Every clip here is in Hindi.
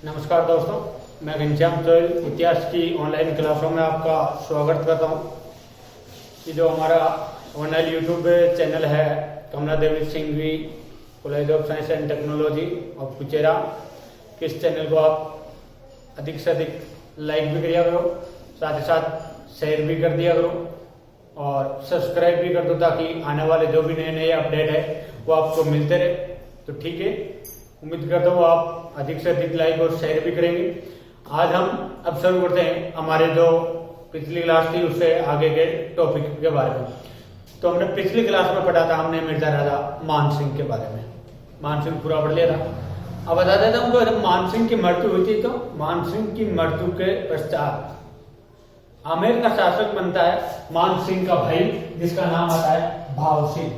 नमस्कार दोस्तों, मैं घनश्याम चोइल इतिहास की ऑनलाइन क्लासों में आपका स्वागत करता हूं। ये जो हमारा ऑनलाइन यूट्यूब चैनल है Kamla Devi Singhvi college of science and technology of Kuchera, इस चैनल को आप अधिक से अधिक लाइक भी करिए करो, साथ ही साथ शेयर भी कर दिया करो और सब्सक्राइब भी कर दो ताकि आने वाले जो भी नए नए अपडेट है वो आपको मिलते रहे। तो ठीक है, उम्मीद करता हूँ आप अधिक से अधिक लाइक और शेयर भी करेंगे। आज हम अब शुरू करते हैं हमारे जो पिछली क्लास थी उससे आगे के टॉपिक के बारे में। तो हमने पिछली क्लास में पढ़ा था, हमने मिर्जा राजा मान सिंह के बारे में। मान सिंह पूरा पढ़ लिया था। अब बता देता हूँ, जब मान सिंह की मृत्यु हुई थी तो मान सिंह की मृत्यु के पश्चात आमेर का शासक बनता है मान सिंह का भाई, जिसका नाम आता है भाव सिंह।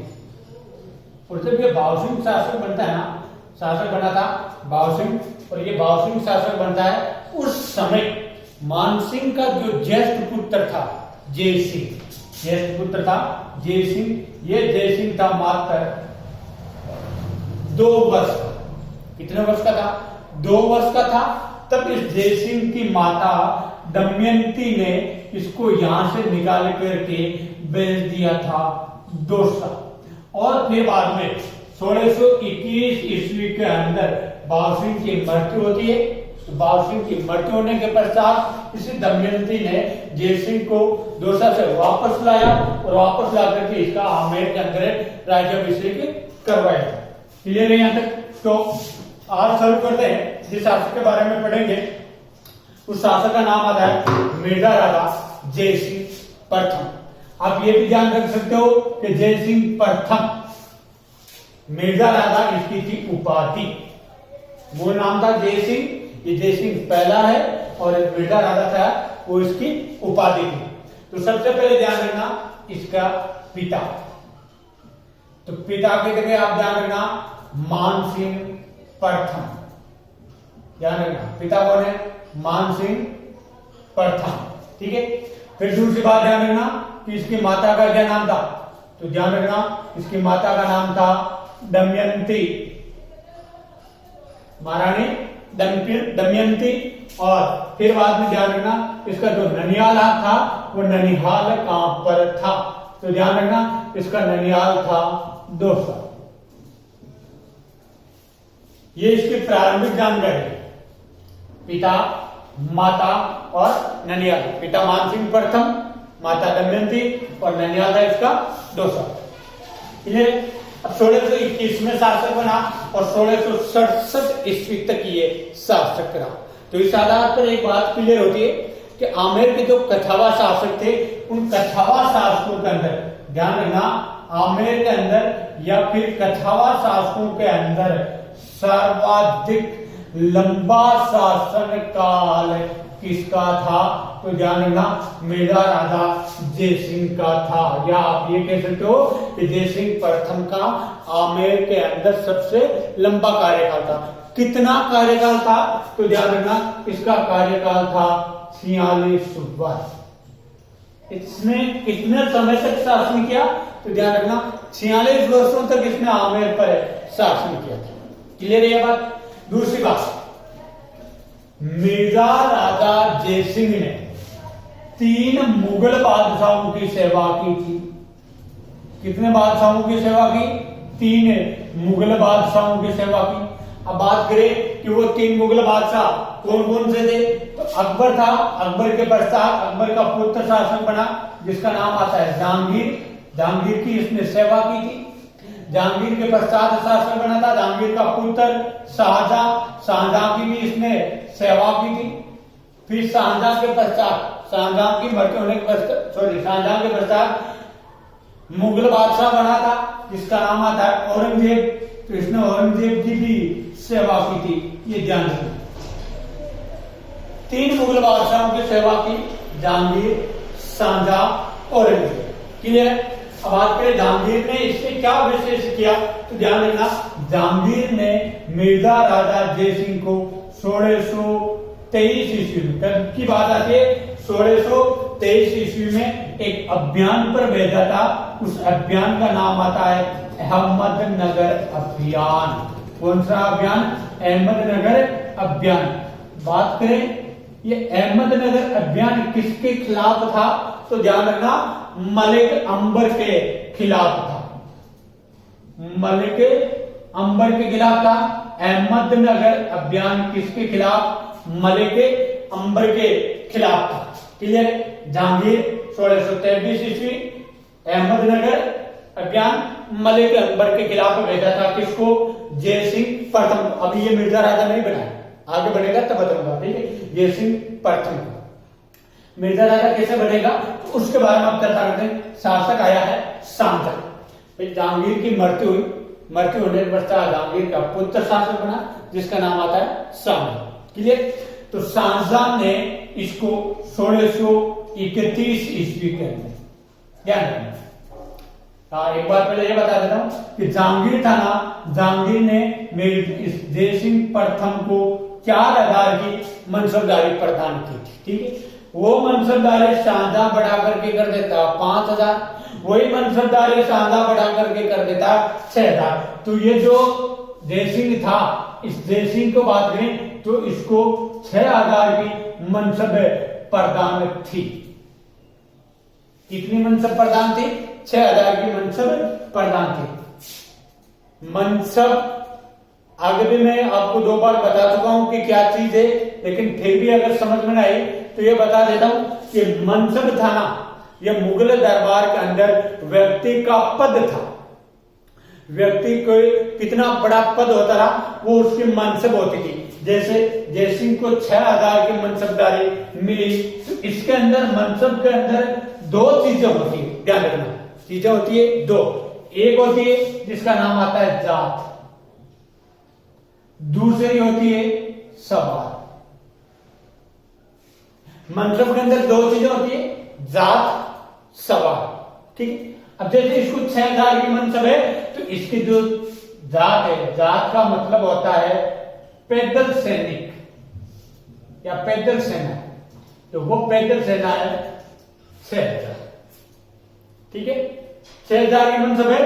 और जब ये भाव सिंह शासक बनता है ना, शासक बना था भाव सिंह, और ये भाव सिंह शासक बनता है, उस समय मान सिंह का जो ज्येष्ठ पुत्र था जय सिंह, ज्येष्ठ पुत्र था जय सिंह। ये जय सिंह था मात्र 2 वर्ष का। कितने वर्ष का था? 2 वर्ष का था। तब इस जय सिंह की माता दमयंती ने इसको यहां से निकाल करके भेज दिया था दोसा। और फिर बाद में 1621 ईस्वी के अंदर भाव सिंह की मृत्यु होती है। तो भाव सिंह की मृत्यु होने के पश्चात इसी दमयंती ने जय सिंह को दोसा से वापस लाया और वापस ला करके इसका आमेर के अंदर राज्याभिषेक करवाया था। क्लियर है यहाँ तक? तो आज शुरू करते हैं। जिस शासक के बारे में पढ़ेंगे उस शासक का नाम आता है मिर्जा राजा जय सिंह प्रथम। आप ये भी ध्यान रख सकते हो कि जय सिंह प्रथम, मिर्जा राजा इसकी थी उपाधि। मूल नाम था जय सिंह, ये जय सिंह पहला है और मिर्जा राजा था वो इसकी उपाधि थी। तो सबसे पहले ध्यान रखना इसका पिता। तो पिता की जगह आप ध्यान रखना मान सिंह प्रथम। ध्यान रखना पिता कौन है? मान सिंह प्रथम। ठीक है। फिर दूसरी बात ध्यान रखना कि इसकी माता का क्या नाम था। तो ध्यान रखना इसकी माता का नाम था दमयंती, महारानी दमयंती। और फिर बाद में ध्यान रखना इसका जो ननिहाल था वो ननिहाल कहां पर था। तो ध्यान रखना इसका ननिहाल था दोसा। ये इसकी प्रारंभिक जानकारी, पिता, माता और ननिहाल। पिता मान सिंह प्रथम, माता दमयंती और ननिहाल था इसका दोसा। ये अब 1621 में शासक बना और 1667 ईस्वी तक ये शासक रहा। तो इस आधार पर एक बात क्लियर होती है कि आमेर के जो कछावा शासक थे उन कछावा शासकों के अंदर, ध्यान रखना आमेर के अंदर या फिर कछावा शासकों के अंदर सर्वाधिक लंबा शासन काल किसका था? तो ध्यान रखना मिर्जा राजा जय सिंह का था। या आप ये कह सकते हो कि जय सिंह प्रथम का आमेर के अंदर सबसे लंबा कार्यकाल था। कितना कार्यकाल था? तो ध्यान रखना इसका कार्यकाल था 46 वर्ष। इसने कितने समय तक शासन किया? तो ध्यान रखना 46 वर्षों तक इसने आमेर पर शासन किया था। क्लियर है ये बात? दूसरी बात, मिर्जा राजा जय सिंह ने 3 मुगल बादशाहों की सेवा की थी। कितने बादशाहों की सेवा की? 3 मुगल बादशाहों की सेवा की। अब बात करें कि वो 3 मुगल बादशाह कौन कौन से थे? तो अकबर था। अकबर के पश्चात अकबर का पुत्र शासक बना जिसका नाम आता है जहांगीर। जहांगीर की इसने सेवा की थी। जहांगीर के पश्चात शासक बना था जहांगीर का पुत्र शाहजहां। शाहजहां की भी इसने सेवा की थी। फिर शाहजहां के पश्चात, शाहजहां की मृत्यु होने के पश्चात, शाहजहां के पश्चात मुगल बादशाह बना था जिसका नाम आता है औरंगजेब। तो इसने औरंगजेब की भी सेवा की थी। ये ध्यान रखना 3 मुगल बादशाहों की सेवा की, जहांगीर, शाहजहां, औरंगजेब। क्लियर? अब बात करें जहांगीर ने इससे क्या विशेष किया। तो ध्यान रखना जहांगीर ने मिर्जा राजा जय सिंह को 1623 ईस्वी में की बात आती है, 1623 ईस्वी में एक अभियान पर भेजा था। उस अभियान का नाम आता है अहमदनगर अभियान। कौन सा अभियान? अहमदनगर अभियान। बात करें ये अहमदनगर अभियान किसके खिलाफ था, तो ध्यान रखना मलिक अंबर के खिलाफ था। मलिक अंबर के खिलाफ था। अहमदनगर अभियान किसके खिलाफ, मलिक अंबर के खिलाफ था। क्लियर। जहांगीर 1623 ईस्वी अहमदनगर अभियान मलिक अंबर के खिलाफ भेजा था। किसको, जय सिंह प्रथम। अभी ये मिर्जा राजा नहीं बना, आगे बढ़ेगा तब बताऊंगा। ठीक है, जय सिंह प्रथम मिर्जा राजा कैसे बनेगा तो उसके बारे में आप चर्चा करते हैं। शासक आया है शाहजहां। जहांगीर की मृत्यु हुई, मृत्यु होने के पश्चात जहांगीर का पुत्र शासक बना जिसका नाम आता है शाहजहां। क्लियर। तो शाहजहां ने इसको 1631 ईस्वी के अंदर, ध्यान रखना। एक बार पहले ये बता देता हूं कि जहांगीर था ना, जहांगीर ने इस जय सिंह प्रथम को 4000 की मनसबदारी प्रदान की थी। ठीक है, वो मनसबदारी शाहजहां बढ़ा करके कर देता 5000, वही मनसबदारी शाहजहां बढ़ा करके कर देता 6000। तो ये जो जय सिंह था, इस जय सिंह को बात करें तो इसको 6000 की मनसब प्रदान थी। कितनी मनसब प्रदान थी, 6000 की मनसब प्रदान थी। मनसब आगे भी मैं आपको 2 बार बता चुका हूं कि क्या चीज है, लेकिन फिर भी अगर समझ में आई तो ये बता देता हूं कि मनसब था ना, यह मुगल दरबार के अंदर व्यक्ति का पद था। व्यक्ति को कितना बड़ा पद होता रहा वो उसकी मनसब होती थी। जैसे जय सिंह को 6000 की मनसबदारी मिली, तो इसके अंदर मनसब के अंदर 2 चीजें होती है, ध्यान रखना। चीजें होती है 2। एक होती है जिसका नाम आता है जात, दूसरी होती है सवार। मनसब के अंदर 2 चीजें होती है, जात सवार। ठीक है। अब जैसे इसको 6000 की मनसब है तो इसकी जो जात है, जात का मतलब होता है पैदल सैनिक या पैदल सेना, तो वो पैदल सेना है 6000। ठीक है, 6000 की मनसब है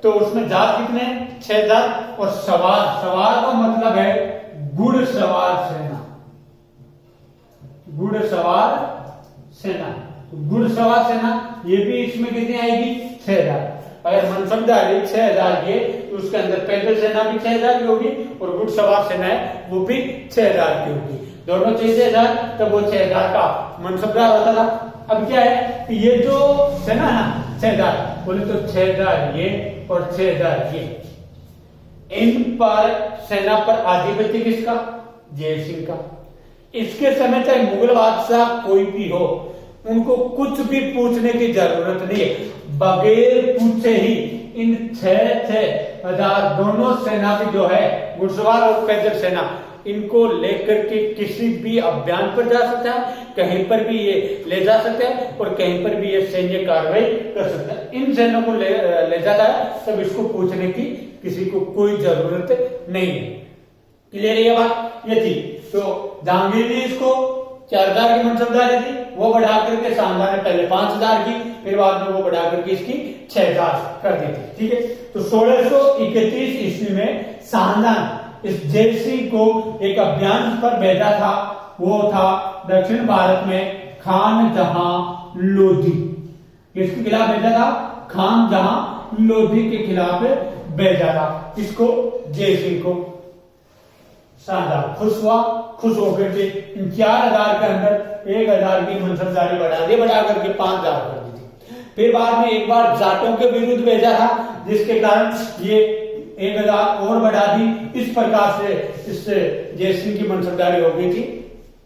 तो उसमें जात कितने हैं, 6000। और सवार, सवार का मतलब है घुड़सवार सेना, घुड़सवार सेना। घुड़सवार सेना ये भी इसमें कितनी आएगी, 6000। अगर मनसबदारी 6000 की तो उसके अंदर पैदल सेना भी 6000 की होगी और घुड़सवार सेना है वो भी 6000 की होगी। दोनों चीजें 6000, तब वो 6000 का मनसबदार होता था। अब क्या है कि ये जो सेना है ना 6000, बोले तो 6000 ये और 6000 ये, इन पर सेना पर आधिपत्य किसका, जय सिंह का। इसके समय चाहे मुगल बादशाह कोई भी हो, उनको कुछ भी पूछने की जरूरत नहीं है। बगैर पूछे ही इन 6000 दोनों सेना भी जो है, घुड़सवार और पैदल सेना, इनको लेकर के किसी भी अभियान पर जा सकता है, कहीं पर भी ये ले जा सकता है और कहीं पर भी ये सैन्य कार्रवाई कर सकता है। इन सैन्यों को ले जाता है, तब इसको पूछने की किसी को कोई जरूरत नहीं है। क्लियर है ये बात, ये थी। तो जहांगीर ने इसको 4000 की मनसबदारी थी, वो बढ़ा करके शाहजहां ने पहले 5000 की, फिर बाद में वो बढ़ा करके इसकी 6000 कर दी थी। ठीक है। तो 1631 ईस्वी में शाहजहां इस जय सिंह को एक अभियान पर भेजा था। वो था दक्षिण भारत में खान जहां लोधी। किसके खिलाफ भेजा था, खान जहां लोधी के खिलाफ भेजा था। इसको जय सिंह को शानदार खुश हुआ, खुश होकर के इन 4000 के अंदर 1000 की मनसबदारी बढ़ा करके 5000 कर दी थी। फिर बाद में एक बार जाटों के विरुद्ध भेजा था, जिसके कारण ये 1000 और बढ़ा दी। इस प्रकार से इससे जय सिंह की मनसबदारी हो गई थी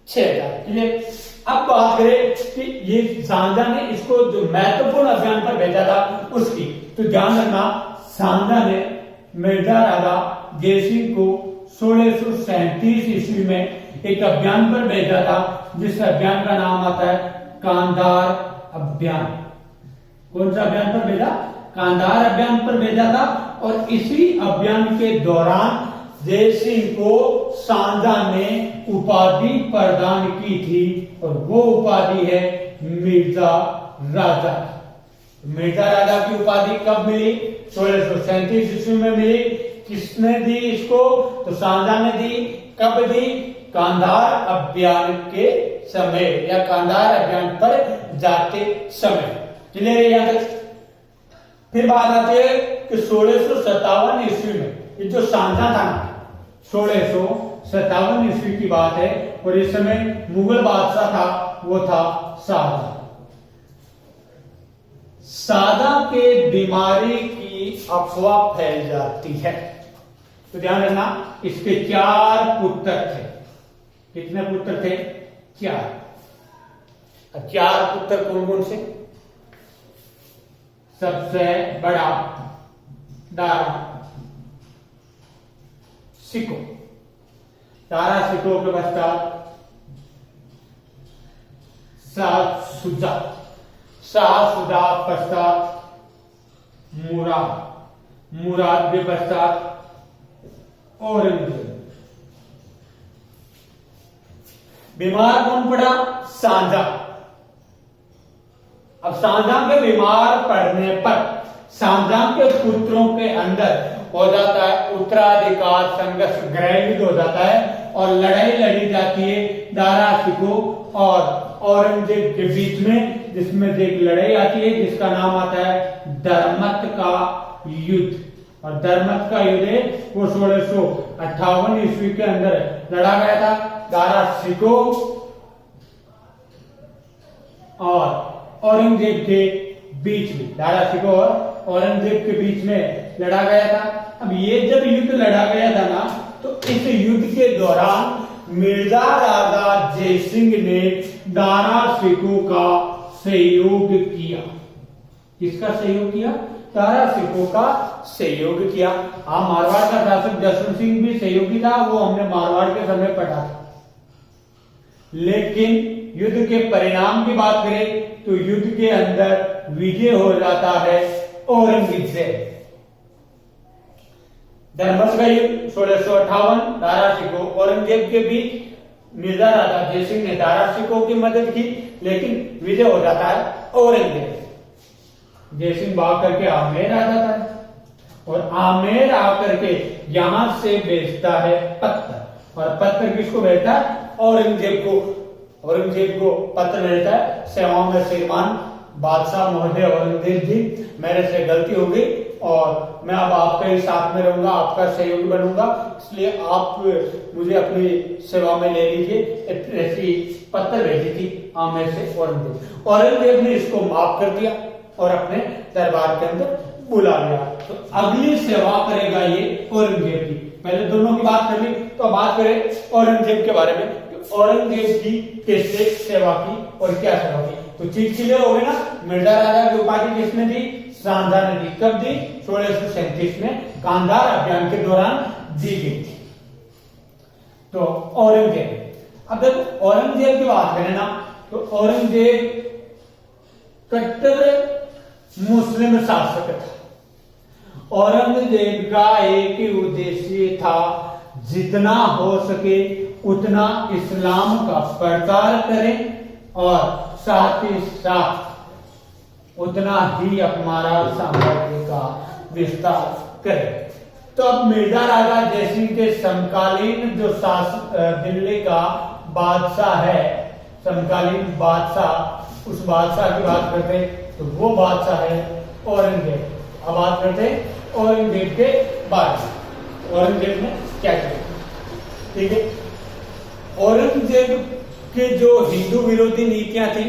6000। अब बात करें कि ये शाहजहां ने इसको जो महत्वपूर्ण अभियान पर भेजा था उसकी, तो ध्यान रखना शाहजहां ने मिर्जा राजा जय सिंह को 1637 ईस्वी में एक अभियान पर भेजा था, जिस अभियान का नाम आता है कांधार अभियान। कौन सा अभियान पर भेजा, कांधार अभियान पर भेजा था। और इसी अभियान के दौरान जय सिंह को शाहजहां ने उपाधि प्रदान की थी और वो उपाधि है मिर्जा राजा। मिर्जा राजा की उपाधि कब मिली, 1637 ईस्वी में मिली। किसने दी इसको, तो शाहजहां ने दी। कब दी, कांधार अभियान के समय या कांधार अभियान पर जाते समय। क्लियर है यहां तक? फिर बात आती है कि 1657 ईस्वी में ये जो सांझा था ना, 1657 ईस्वी की बात है, और इस समय मुगल बादशाह था, वो था शाहजहां। शाहजहां के बीमारी की अफवाह फैल जाती है, तो ध्यान रखना, इसके 4 पुत्र थे। कितने पुत्र थे? 4। 4 पुत्र कौन कौन से? सबसे बड़ा दारा शिको, दारा शिको के पश्चात शाह शुजा, शाह शुजा पश्चात मुराद, मुराद के पश्चात औरंगजेब। बीमार कौन पड़ा? शाहजहां। अब शाहजहां के बीमार पड़ने पर शाहजहां के पुत्रों के अंदर हो जाता है उत्तराधिकार संघर्ष, गृह युद्ध हो जाता है और लड़ाई लड़ी जाती है दारा शिको और औरंगजेब के बीच में, जिसमें एक लड़ाई आती है जिसका नाम आता है दरमत का युद्ध। और दरमत का युद्ध है वो 1658 ईस्वी के अंदर लड़ा गया था। दारा शिको और औरंगजेब के बीच में, दारा शिको और औरंगजेब के बीच में लड़ा गया था। अब ये जब युद्ध लड़ा गया था ना, तो इस युद्ध के दौरान मिर्जा राजा जयसिंह ने दारा शिको का सहयोग किया। किसका सहयोग किया? दारा शिको का सहयोग किया। हाँ, मारवाड़ का शासक जसवंत सिंह भी सहयोगी था, वो हमने मारवाड़ के समय पढ़ा था। लेकिन युद्ध के परिणाम की बात करें तो युद्ध के अंदर विजय हो जाता है औरंगजेब से। दरमत का युद्ध 1658, दारा शिको औरंगजेब के बीच, मिर्जा राजा जयसिंह ने दारा शिको की मदद की, लेकिन विजय हो जाता है औरंगजेब। जयसिंह भाग करके आमेर आ जाता है और आमेर आकर के यहां से भेजता है पत्थर, और पत्थर किसको भेजता है? औरंगजेब को। औरंगजेब को पत्र भेजता है, सेवाओं में श्रीमान बादशाह महोदय औरंगजेब जी, मेरे से गलती हो गई और मैं अब आपके ही साथ में रहूंगा, आपका सहयोगी बनूंगा, इसलिए आप मुझे अपनी सेवा में ले लीजिए। ऐसी पत्र भेजी थी आमेर से औरंगजेब। औरंगजेब ने इसको माफ कर दिया और अपने दरबार के अंदर बुला लिया। तो अगली सेवा करेगा ये औरंगजेब की। पहले दोनों की बात कर ली, तो बात करें औरंगजेब के बारे में। औरंगजेब की कैसे सेवा की और क्या सेवा की, तो चीज क्लियर हो गई ना। मिर्जा राजा की उपाधि किसने दी? शाहजहां ने दी। कब दी? 1637 में कांधार अभियान के दौरान दी गई थी। तो औरंगजेब, अब देखो औरंगजेब की बात करें ना, तो औरंगजेब कट्टर मुस्लिम शासक था। औरंगजेब का एक ही उद्देश्य था, जितना हो सके उतना इस्लाम का प्रचार करें और साथ ही साथ उतना ही हमारा साम्राज्य का विस्तार करें। तो अब मिर्जा राजा जयसिंह के समकालीन जो शासक दिल्ली का बादशाह है, समकालीन बादशाह, उस बादशाह की बात करते तो वो बादशाह है औरंगजेब। अब बात करते औरंगजेब के बारे में। औरंगजेब ने क्या किया? ठीक है, औरंगजेब के जो हिंदू विरोधी नीतियां थी,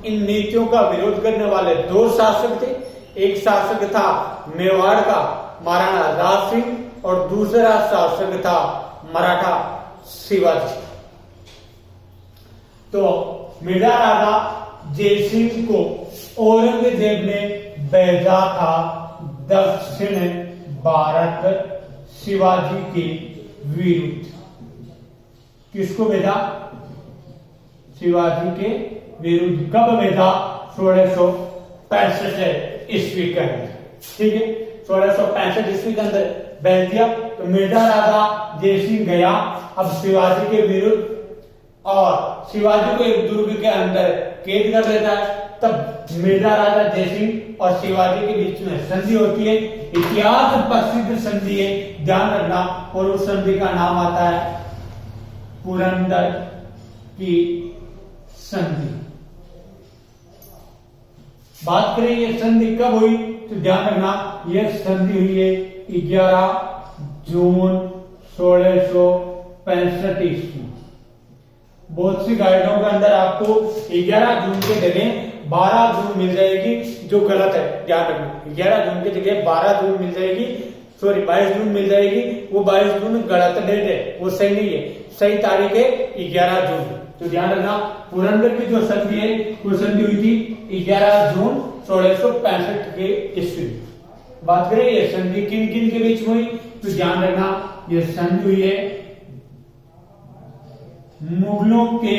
इन नीतियों का विरोध करने वाले 2 शासक थे। एक शासक था मेवाड़ का महाराणा राज सिंह और दूसरा शासक था मराठा शिवाजी। तो मिर्जा राजा जयसिंह को औरंगजेब ने भेजा था दक्षिण भारत शिवाजी के विरुद्ध। किसको भेजा? शिवाजी के विरुद्ध। कब भेजा? 1665 ईस्वी के अंदर। ठीक है, 1665 ईस्वी के अंदर भेज दिया। तो मिर्जा राजा जयसिंह गया अब शिवाजी के विरुद्ध और शिवाजी को एक दुर्ग के अंदर कैद कर लेता है। तब मिर्जा राजा जयसिंह और शिवाजी के बीच में संधि होती है। इतिहास प्रसिद्ध संधि है, ध्यान रखना। और उस संधि का नाम आता है पुरंदर की संधि। बात करें ये संधि कब हुई, तो ध्यान रखना ये संधि हुई है 11 जून 1665 ईस्वी। बहुत सी गाइडों के अंदर आपको 11 जून के जगह 12 जून मिल जाएगी, जो गलत है, ध्यान रखना। 11 जून की जगह 12 जून मिल जाएगी, सॉरी 22 जून मिल जाएगी, वो 22 जून गलत डेट है, वो सही नहीं है, सही तारीख है 11 जून। तो ध्यान रखना पुरंदर की जो संधि है वो संधि हुई थी 11 जून 1665 के ईस्वी। बात करें ये संधि किन किन के बीच हुई, तो ध्यान रखना ये संधि हुई है मुगलों के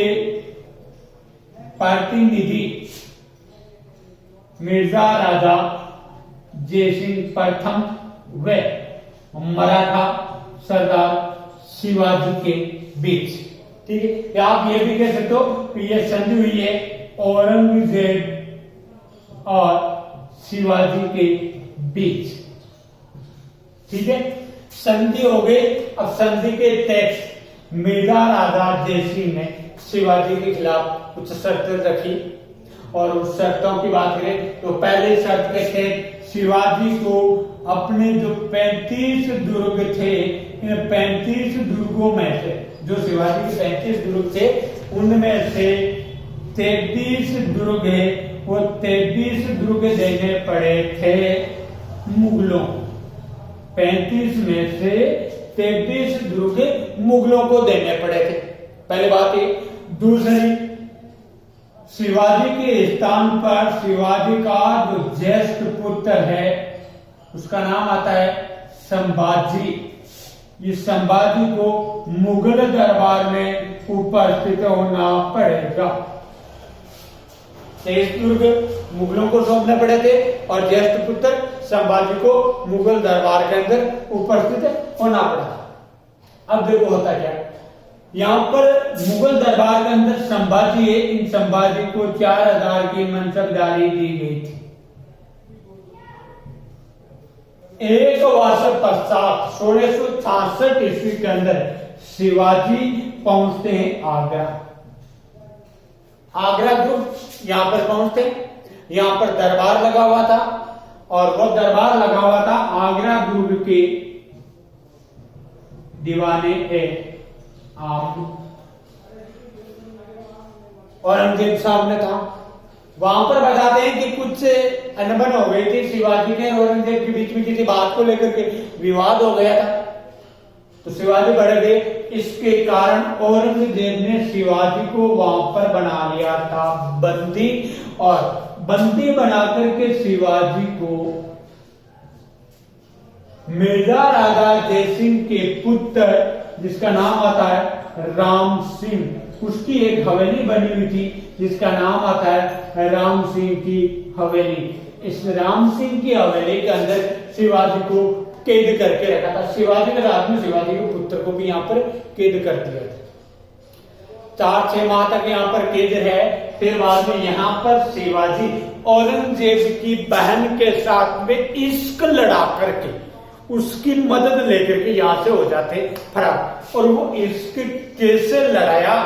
प्रतिनिधि मिर्जा राजा जयसिंह प्रथम व मराठा सरदार शिवाजी के बीच। ठीक है, या आप ये भी कह सकते हो कि ये संधि हुई है औरंगजेब और शिवाजी के बीच। ठीक है, संधि हो गई। अब संधि के टेक्स्ट मिर्जा राजा जयसिंह ने शिवाजी के खिलाफ कुछ शर्तें रखी, और उस शर्तों की बात करें तो पहले शर्त के थे शिवाजी को अपने जो 35 दुर्ग थे, इन 35 दुर्गों में से, जो शिवाजी के 35 दुर्ग थे उनमें से 33 दुर्ग है, वो 33 दुर्ग देने पड़े थे मुगलों। 35 में से 33 दुर्ग मुगलों को देने पड़े थे, पहली बात है। दूसरी, शिवाजी के स्थान पर शिवाजी का जो ज्येष्ठ पुत्र है उसका नाम आता है संभाजी। इस संभाजी को मुगल दरबार में उपस्थित होना पड़ेगा। 23 दुर्ग मुगलों को सौंपने पड़े थे और ज्येष्ठ पुत्र संभाजी को मुगल दरबार के अंदर उपस्थित होना पड़ा। अब देखो होता क्या, यहाँ पर मुगल दरबार के अंदर संभाजी है, इन संभाजी को 4000 की मनसबदारी दी गई थी। एक वर्ष पश्चात 1666 ईस्वी के अंदर शिवाजी पहुंचते हैं आगरा। आगरा ग्रुप यहां पर पहुंचते, यहां पर दरबार लगा हुआ था, और वो दरबार लगा हुआ था आगरा ग्रुप के दीवाने औरंगजेब सामने था। वहां पर बताते हैं कि कुछ अनबन हो गई थी शिवाजी के और औरंगजेब के बीच में, किसी बात को लेकर के विवाद हो गया था, तो शिवाजी बढ़ गए। इसके कारण औरंगजेब ने शिवाजी को वहां पर बना लिया था बंदी, और बंदी बना करके शिवाजी को मिर्जा राजा जयसिंह के पुत्र, जिसका नाम आता है राम सिंह, उसकी एक हवेली बनी हुई थी जिसका नाम आता है राम सिंह की हवेली। इस राम सिंह की हवेली के अंदर शिवाजी को कैद करके रखा था। शिवाजी ने रात में शिवाजी के पुत्र को भी यहाँ पर कैद कर दिया था। 4-6 माह तक यहाँ पर कैद है। फिर बाद में यहाँ पर शिवाजी औरंगजेब की बहन के साथ में इश्क लड़ा करके, उसकी मदद लेकर के यहां से हो जाते फरार। और वो इश्क कैसे लड़ाया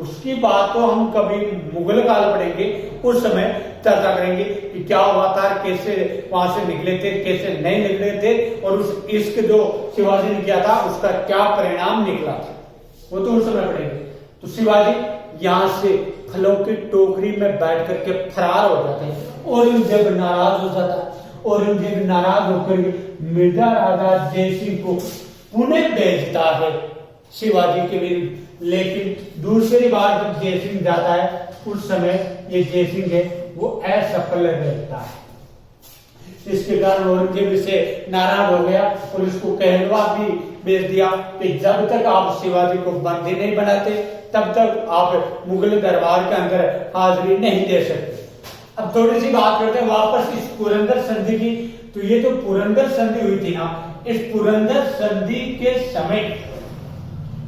उसकी बात तो हम कभी मुगल काल पढ़ेंगे, उस समय चर्चा करेंगे कि क्या हुआ था, कैसे वहां से निकले थे, कैसे नहीं निकले थे, और उस इश्क जो शिवाजी ने किया था उसका क्या परिणाम निकला था, वो तो उस समय पढ़ेंगे। तो शिवाजी यहां से फलों की टोकरी में बैठ करके फरार हो जाते हैं। औरंगजेब नाराज हो जाता है। औरंगजेब नाराज होकर मिर्जा राजा जयसिंह को पुणे भेजता है शिवाजी के विरुद्ध। लेकिन दूसरी बार जब जयसिंह जाता है उस समय ये जयसिंह है वो असफल रहता है। इसके कारण औरंगजेब से नाराज हो गया और इसको कहलवा भी भेज दिया कि जब तक आप शिवाजी को बंदी नहीं बनाते तब तक आप मुगल दरबार के अंदर हाजिरी नहीं दे सकते। अब थोड़ी सी बात करते हैं वापस इस पुरंदर संधि की। तो ये जो पुरंदर संधि हुई थी ना, इस पुरंदर संधि के समय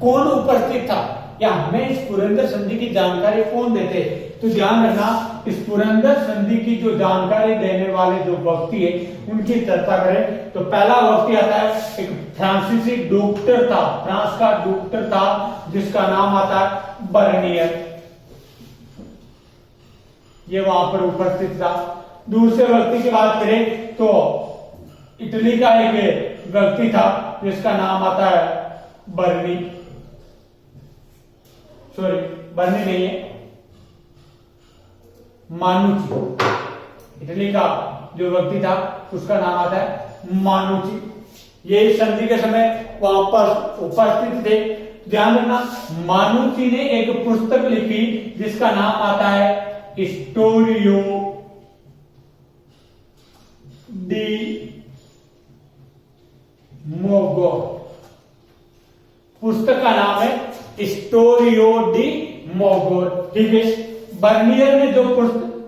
कौन उपस्थित था, या हमें इस पुरंदर संधि की जानकारी कौन देते, तो ध्यान रखना, इस पुरंदर संधि की जो जानकारी देने वाले जो व्यक्ति है उनकी चर्चा करें तो पहला व्यक्ति आता है, एक फ्रांसीसी डॉक्टर था, फ्रांस का डॉक्टर था जिसका नाम आता है बर्नियर। ये वहां पर उपस्थित था। दूसरे व्यक्ति की बात करें तो इटली का एक व्यक्ति था जिसका नाम आता है बर्नी, सॉरी बर्नी नहीं है, मानुची। इटली का जो व्यक्ति था उसका नाम आता है मानुची। ये संधि के समय वहां पर उपस्थित थे। ध्यान रखना, मानुची ने एक पुस्तक लिखी जिसका नाम आता है स्टोरियो डी मोगोर। पुस्तक का नाम है स्टोरियो डी मोगोर। ठीक है, बर्नियर ने जो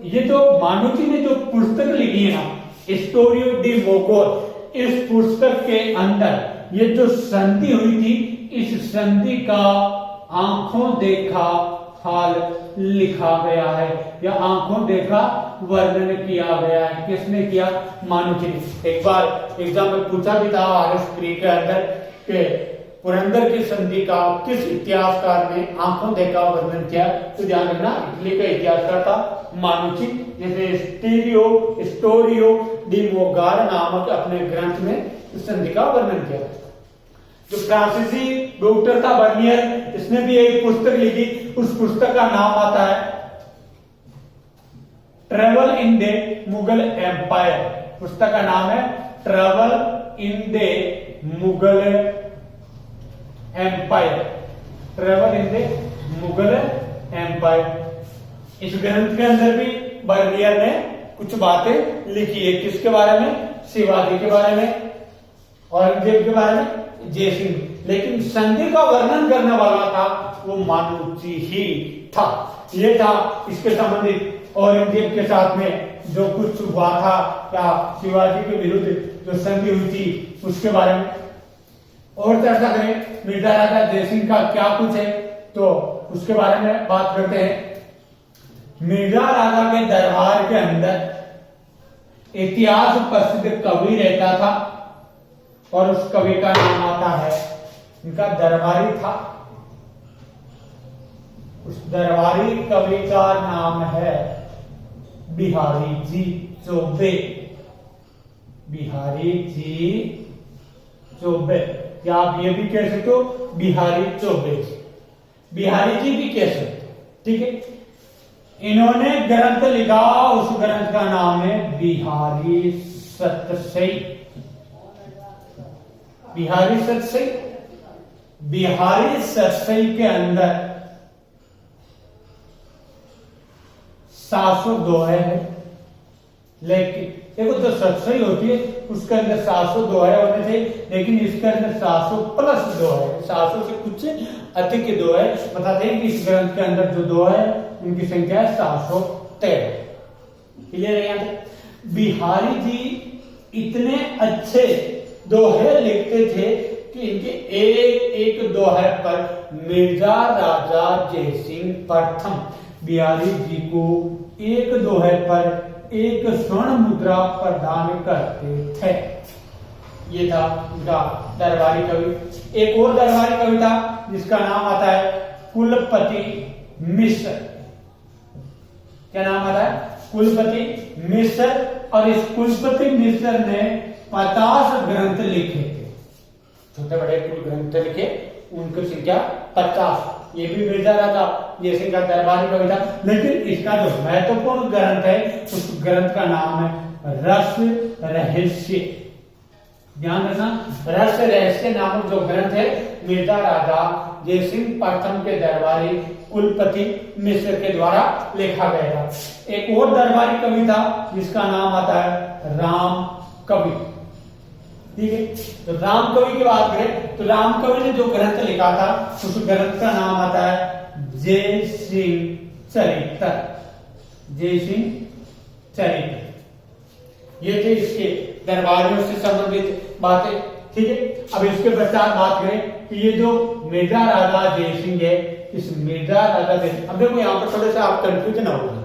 ये जो मानुची ने जो पुस्तक लिखी है ना स्टोरियो डी मोगोर, इस पुस्तक के अंदर ये जो संधि हुई थी इस संधि का आंखों देखा हाल लिखा गया है या आंखों देखा वर्णन किया गया है। किसने किया? मानुची ने। एक बार एग्जाम में पूछा भी था आरएस प्री के अंदर के पुरंदर की संधि का किस इतिहासकार ने आंखों देखा वर्णन किया, तो ध्यान रखना इटली का इतिहासकार था मानुची, जिसने स्टोरियो डी मोगार नामक अपने ग्रंथ में इस संधि का वर्णन किया। जो फ्रांसीसी डॉक्टर था बर्नियर, इसने भी एक पुस्तक लिखी, उस पुस्तक का नाम आता है travel in the Mughal empire. पुस्तक का नाम है travel in the Mughal empire, travel in the Mughal empire. इस ग्रंथ के अंदर भी बर्नियर ने कुछ बातें लिखी है। किसके बारे में? शिवाजी के बारे में, औरंगजेब के बारे में, जयसिंह। लेकिन संधि का वर्णन करने वाला था वो मानुची ही था। ये था इसके संबंधित औरंगजेब के साथ में जो कुछ हुआ था या शिवाजी के विरुद्ध जो संधि हुई थी उसके बारे में और चर्चा करें। मिर्जा राजा जयसिंह का क्या कुछ है तो उसके बारे में बात करते हैं। मिर्जा राजा के दरबार के अंदर इतिहास प्रसिद्ध कवि रहता था और उस कवि का नाम आता है, इनका दरबारी था, उस दरबारी कवि का नाम है बिहारी जी चौबे। बिहारी जी चौबे, या आप ये भी कह सकते हो बिहारी चौबे। बिहारी जी भी कह सकते, ठीक है। इन्होंने ग्रंथ लिखा, उस ग्रंथ का नाम है बिहारी सतसई। बिहारी सतसई, बिहारी सतसई के अंदर 700 दोहे है। लेकिन देखो जो सतसई होती है उसके अंदर 700 दोहे होने थे, लेकिन इसके अंदर 700 प्लस दोहे, 700 से कुछ अधिक दोहे बताते हैं कि इस ग्रंथ के अंदर जो दोहे है उनकी संख्या है 713। क्लियर है? यहाँ बिहारी जी इतने अच्छे दोहे लिखते थे कि इनके एक एक दोहे पर मिर्जा राजा जयसिंह प्रथम बिहारी जी को एक दोहे पर एक स्वर्ण मुद्रा प्रदान करते थे। ये था उनका दरबारी कवि। एक और दरबारी कवि था जिसका नाम आता है कुलपति मिश्र। क्या नाम आता है? कुलपति मिश्र। और इस कुलपति मिश्र ने 50 ग्रंथ लिखे थे, छोटे बड़े कुल ग्रंथ लिखे, उनकी संख्या 50। ये भी मिर्जा राजा जयसिंह का दरबारी कवि था। लेकिन इसका जो महत्वपूर्ण ग्रंथ है उस ग्रंथ का नाम है रस रहस्य। ध्यान रखना, रस रहस्य नामक जो ग्रंथ है मिर्जा राजा जयसिंह प्रथम के दरबारी कुलपति मिश्र के द्वारा लिखा गया था। एक और दरबारी कवि था जिसका नाम आता है राम कवि। ठीक है, तो राम कवि की बात करें तो राम कवि ने जो ग्रंथ लिखा था उस ग्रंथ का नाम आता है जय सिंह चरित्र। जय सिंह चरित्र। ये थे इसके दरबारियों से संबंधित बातें। ठीक है। अब इसके पश्चात बात करें कि ये जो मिर्जा राजा जयसिंह है, इस मिर्जा राजा जयसिंह, अब देखो यहाँ पर थोड़ा सा आप कंफ्यूजन होगा,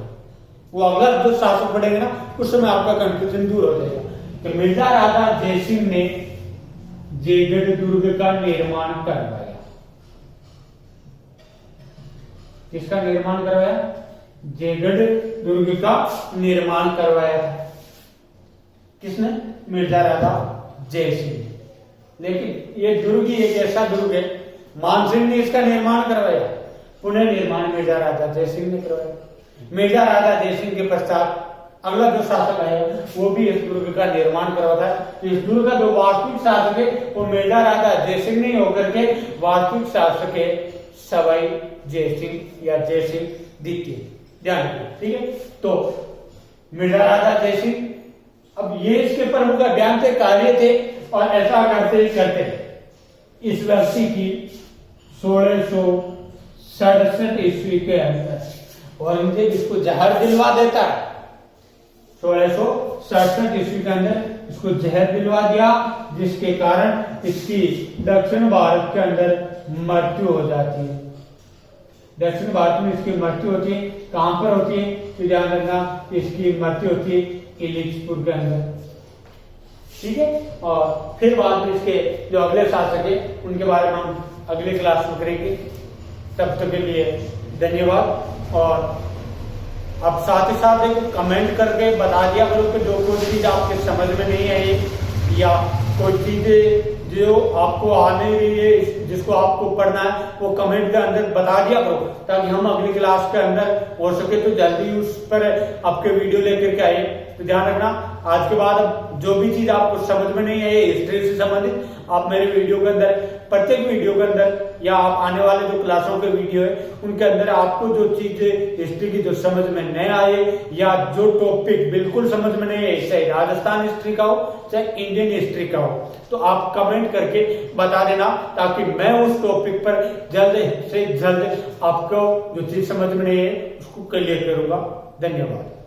वो अगला जो शासक पढ़ेंगे ना उस समय आपका कंफ्यूजन दूर हो जाएगा। कि मिर्जा राजा जयसिंह ने जयगढ़ दुर्ग का निर्माण करवाया। किसका निर्माण करवाया? जयगढ़ दुर्ग का निर्माण करवाया था। किसने? मिर्जा राजा जयसिंह। लेकिन ये दुर्ग ही एक ऐसा दुर्ग है, मानसिंह ने इसका निर्माण करवाया, पुनः निर्माण मिर्जा राजा जयसिंह ने करवाया। मिर्जा राजा जयसिंह के पश्चात अगला जो शासक आया वो भी इस दुर्ग का निर्माण करवाता है। इस दुर्ग का जो वास्तविक शासक है वो मिर्जा राजा जयसिंह नहीं होकर के वास्तविक शासक है सवाई जयसिंह या जयसिंह द्वितीय। ध्यान रखिए, ठीक है। तो मिर्जा राजा जयसिंह, अब ये इसके प्रमुख बयान थे, कार्य थे, और ऐसा करते ही करते इस व्यक्ति की 1667 ईस्वी के अंदर औरंगजेब इसको जहर दिलवा देता है। 1667 ईस्वी के अंदर इसको जहर दिलवा दिया, जिसके कारण इसकी दक्षिण भारत के अंदर मृत्यु हो जाती है। दक्षिण भारत में इसकी मृत्यु होती है। कहां पर होती है? तो ध्यान रखना, इसकी मृत्यु होती है इलिचपुर के अंदर, ठीक है। और फिर बाद में इसके जो अगले शासक है उनके बारे में हम अगले क्लास में करेंगे। तब तक के लिए धन्यवाद। और अब साथ ही साथ एक कमेंट करके बता दिया करो कि जो कोई चीज आपके समझ में नहीं आई या कोई चीजें जो आपको आने रही है, जिसको आपको पढ़ना है, वो कमेंट के अंदर बता दिया करो, ताकि हम अगली क्लास के अंदर हो सके तो जल्दी उस पर आपके वीडियो लेकर के आए। तो ध्यान रखना, आज के बाद जो भी चीज आपको समझ में नहीं है हिस्ट्री से संबंधित, आप मेरे वीडियो के अंदर, प्रत्येक वीडियो के अंदर, या आप आने वाले जो क्लासों के वीडियो है उनके अंदर आपको जो चीजें हिस्ट्री की जो समझ में नहीं आए या जो टॉपिक बिल्कुल समझ में नहीं है, चाहे राजस्थान हिस्ट्री का हो चाहे इंडियन हिस्ट्री का हो, तो आप कमेंट करके बता देना, ताकि मैं उस टॉपिक पर जल्द से जल्द आपको जो चीज समझ में नहीं है उसको क्लियर करूंगा। धन्यवाद।